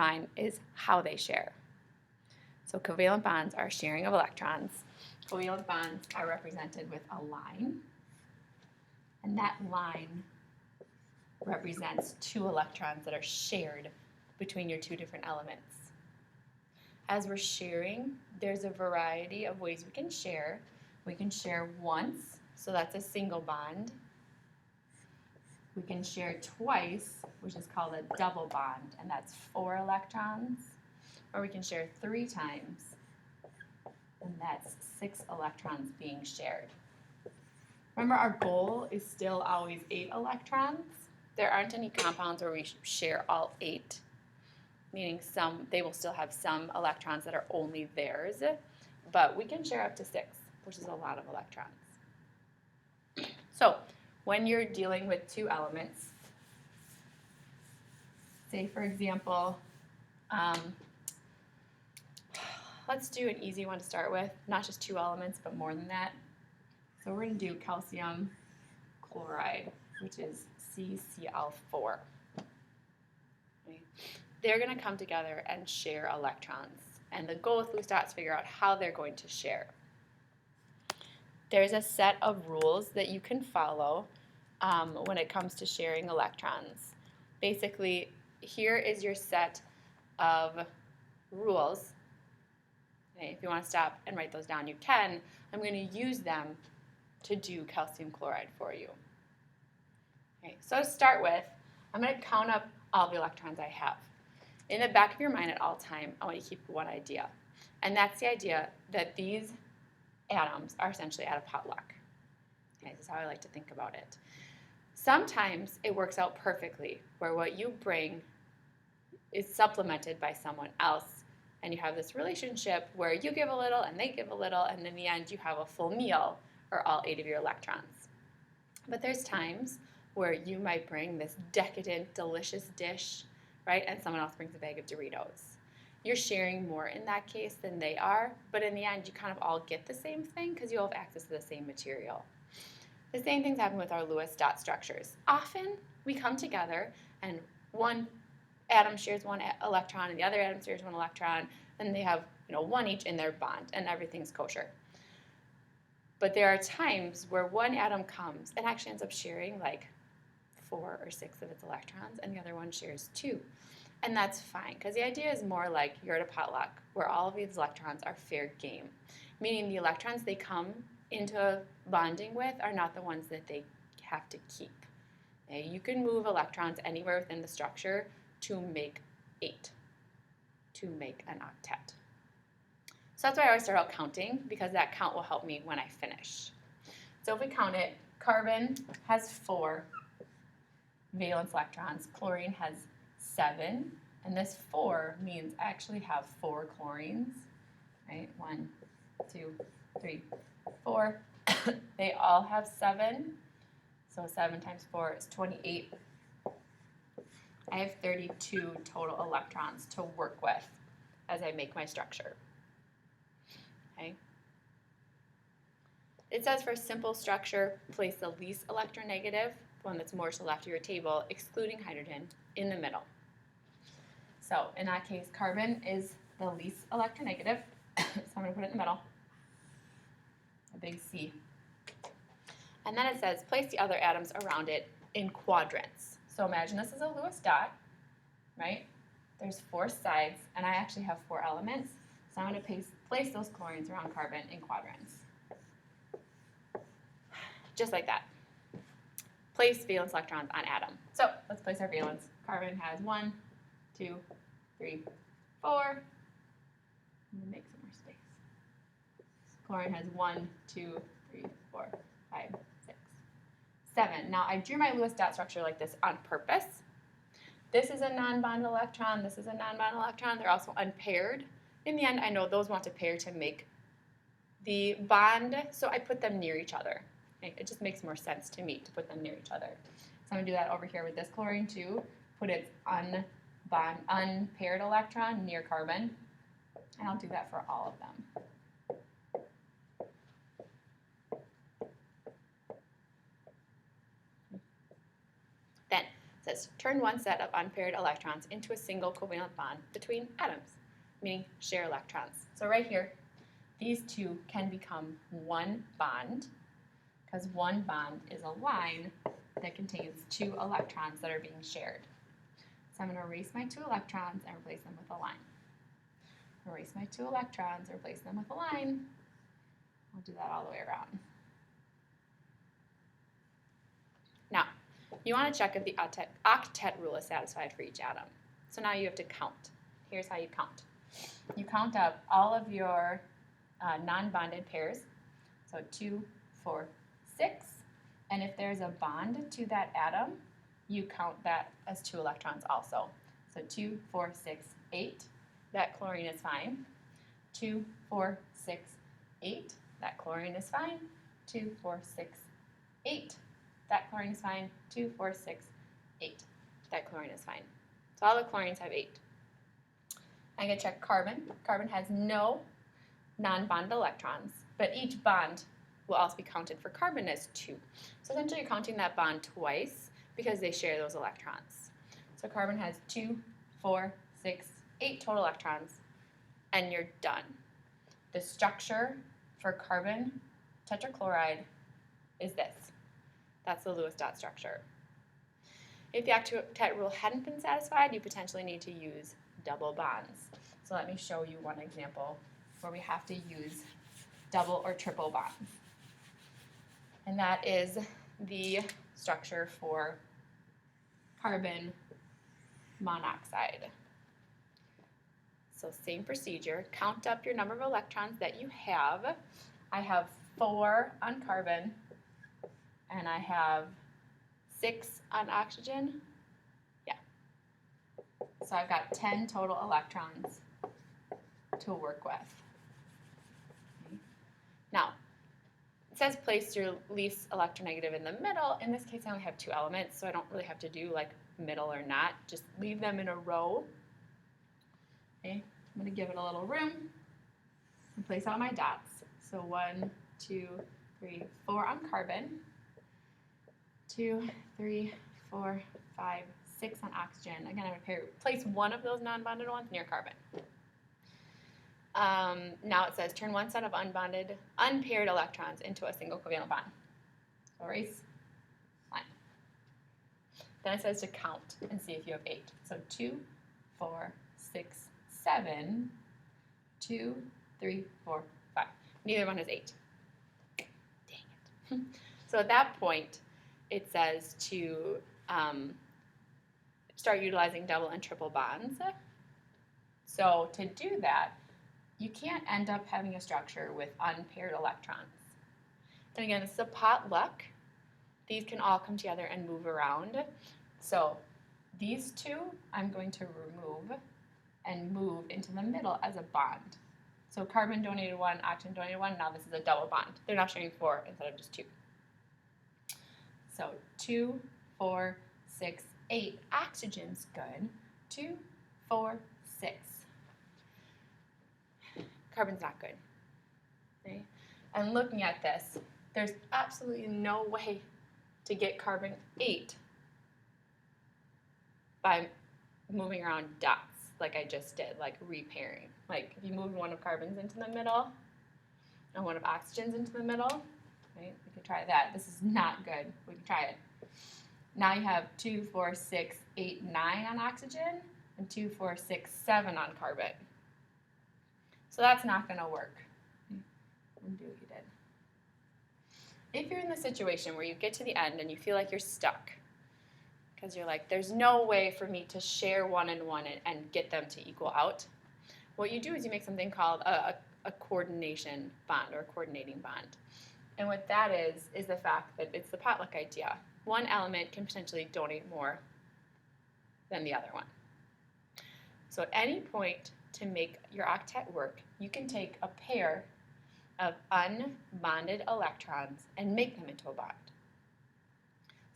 mind is how they share. So covalent bonds are sharing of electrons. Covalent bonds are represented with a line, and that line represents 2 electrons that are shared between your 2 different elements. As we're sharing, there's a variety of ways we can share. We can share once, so that's a single bond. We can share twice, which is called a double bond, and that's 4 electrons. Or we can share 3 times, and that's 6 electrons being shared. Remember, our goal is still always 8 electrons. There aren't any compounds where we share all 8, meaning they will still have some electrons that are only theirs, but we can share up to 6, which is a lot of electrons. So when you're dealing with 2 elements, say for example, let's do an easy one to start with, not just 2 elements, but more than that. So we're going to do calcium chloride, which is CCl4. Okay. They're going to come together and share electrons. And the goal with loose dots is to figure out how they're going to share. There's a set of rules that you can follow when it comes to sharing electrons. Basically, here is your set of rules. Okay, if you want to stop and write those down, you can. I'm going to use them to do calcium chloride for you. Okay, so to start with, I'm going to count up all the electrons I have. In the back of your mind at all time, I want you to keep one idea. And that's the idea that these atoms are essentially at a potluck. Okay, this is how I like to think about it. Sometimes it works out perfectly, where what you bring is supplemented by someone else, and you have this relationship where you give a little and they give a little, and in the end you have a full meal or all 8 of your electrons. But there's times where you might bring this decadent, delicious dish, right, and someone else brings a bag of Doritos. You're sharing more in that case than they are, but in the end you kind of all get the same thing because you all have access to the same material. The same things happen with our Lewis dot structures. Often we come together and one atom shares 1 electron and the other atom shares 1 electron, and they have 1 each in their bond and everything's kosher. But there are times where one atom comes and actually ends up sharing like 4 or 6 of its electrons, and the other one shares 2. And that's fine, because the idea is more like you're at a potluck where all of these electrons are fair game, meaning the electrons they come into bonding with are not the ones that they have to keep. Okay? You can move electrons anywhere within the structure to make 8, to make an octet. So that's why I always start out counting, because that count will help me when I finish. So if we count it, carbon has 4 valence electrons, chlorine has 7, and this 4 means I actually have 4 chlorines, right? 1, 2, 3, 4. They all have 7, so 7 times 4 is 28. I have 32 total electrons to work with as I make my structure. Okay. It says for a simple structure, place the least electronegative, the one that's more to the left of your table, excluding hydrogen, in the middle. So in that case, carbon is the least electronegative, so I'm going to put it in the middle, a big C. And then it says place the other atoms around it in quadrants. So imagine this is a Lewis dot, right? There's 4 sides, and I actually have 4 elements, so I'm going to place those chlorines around carbon in quadrants. Just like that. Place valence electrons on atom. So let's place our valence. Carbon has 1, 2, 3, 4. I'm going to make some more space. Chlorine has 1, 2, 3, 4, 5, 6, 7. Now I drew my Lewis dot structure like this on purpose. This is a non-bonded electron. This is a non-bonded electron. They're also unpaired. In the end, I know those want to pair to make the bond, so I put them near each other. Okay? It just makes more sense to me to put them near each other. So I'm going to do that over here with this chlorine too. Put its unpaired electron near carbon, and I'll do that for all of them. Then It says, turn one set of unpaired electrons into a single covalent bond between atoms, meaning share electrons. So right here, these two can become one bond, because one bond is a line that contains two electrons that are being shared. So I'm going to erase my two electrons and replace them with a line. Erase my two electrons, replace them with a line. I'll do that all the way around. Now, you want to check if the octet rule is satisfied for each atom. So now you have to count. Here's how you count. You count up all of your non-bonded pairs. So 2, 4, 6. And if there's a bond to that atom, you count that as 2 electrons also. So 2, 4, 6, 8. That chlorine is fine. 2, 4, 6, 8. That chlorine is fine. 2, 4, 6, 8. That chlorine is fine. 2, 4, 6, 8. That chlorine is fine. So all the chlorines have 8. I'm going to check carbon. Carbon has no non-bonded electrons, but each bond will also be counted for carbon as 2. So essentially you're counting that bond twice because they share those electrons. So carbon has 2, 4, 6, 8 total electrons, and you're done. The structure for carbon tetrachloride is this. That's the Lewis dot structure. If the octet rule hadn't been satisfied, you potentially need to use double bonds. So let me show you one example where we have to use double or triple bonds. And that is the structure for carbon monoxide. So same procedure, count up your number of electrons that you have. I have 4 on carbon, and I have 6 on oxygen. Yeah. So I've got 10 total electrons to work with. Okay. Now, it says place your least electronegative in the middle. In this case, I only have 2 elements, so I don't really have to do like middle or not. Just leave them in a row. Okay. I'm going to give it a little room and place all my dots. So 1, 2, 3, 4 on carbon. 2, 3, 4, 5, 6 on oxygen. Again, I'm going to place one of those non-bonded ones near carbon. Now it says turn one set of unpaired electrons into a single covalent bond. So erase, line. Then it says to count and see if you have 8. So 2, 4, 6, 7, 2, 3, 4, 5. Neither one has 8. Dang it. So at that point, it says to start utilizing double and triple bonds. So to do that, you can't end up having a structure with unpaired electrons. And again, this is a potluck. These can all come together and move around. So these 2, I'm going to remove and move into the middle as a bond. So carbon donated 1, oxygen donated 1, now this is a double bond. They're now sharing 4 instead of just 2. So 2, 4, 6, 8. Oxygen's good. 2, 4, 6. Carbon's not good. Okay? And looking at this, there's absolutely no way to get carbon 8 by moving around dots like I just did, like repairing. Like if you moved one of carbons into the middle and one of oxygens into the middle, right? We could try that. This is not good. We can try it. Now you have 2, 4, 6, 8, 9 on oxygen and 2, 4, 6, 7 on carbon. So that's not going to work. Undo what you did. If you're in the situation where you get to the end and you feel like you're stuck, because you're like, there's no way for me to share 1 and 1 and get them to equal out, what you do is you make something called a coordination bond or a coordinating bond. And what that is the fact that it's the potluck idea. One element can potentially donate more than the other one. So at any point to make your octet work, you can take a pair of unbonded electrons and make them into a bond.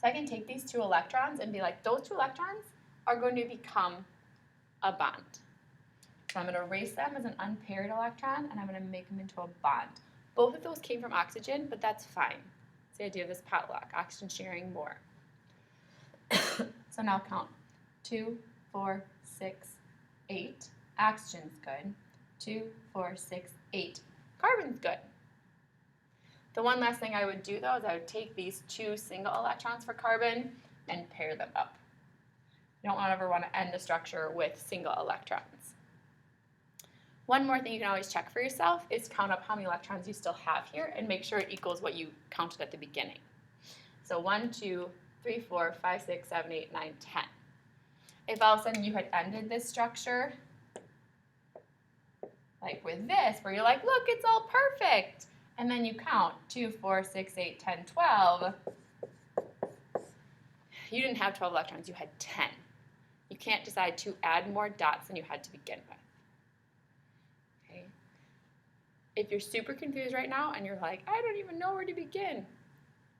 So I can take these 2 electrons and be like, those 2 electrons are going to become a bond. So I'm going to erase them as an unpaired electron, and I'm going to make them into a bond. Both of those came from oxygen, but that's fine. It's the idea of this potluck, oxygen sharing more. So now count 2, 4, 6, 8. Oxygen's good. 2, 4, 6, 8. Carbon's good. The one last thing I would do, though, is I would take these 2 single electrons for carbon and pair them up. You don't ever want to end a structure with single electrons. One more thing you can always check for yourself is count up how many electrons you still have here and make sure it equals what you counted at the beginning. So 1, 2, 3, 4, 5, 6, 7, 8, 9, 10. If all of a sudden you had ended this structure, like with this, where you're like, look, it's all perfect, and then you count 2, 4, 6, 8, 10, 12, you didn't have 12 electrons, you had 10. You can't decide to add more dots than you had to begin with. Okay. If you're super confused right now and you're like, I don't even know where to begin,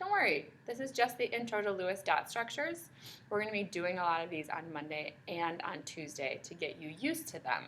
don't worry. This is just the intro to Lewis dot structures. We're going to be doing a lot of these on Monday and on Tuesday to get you used to them.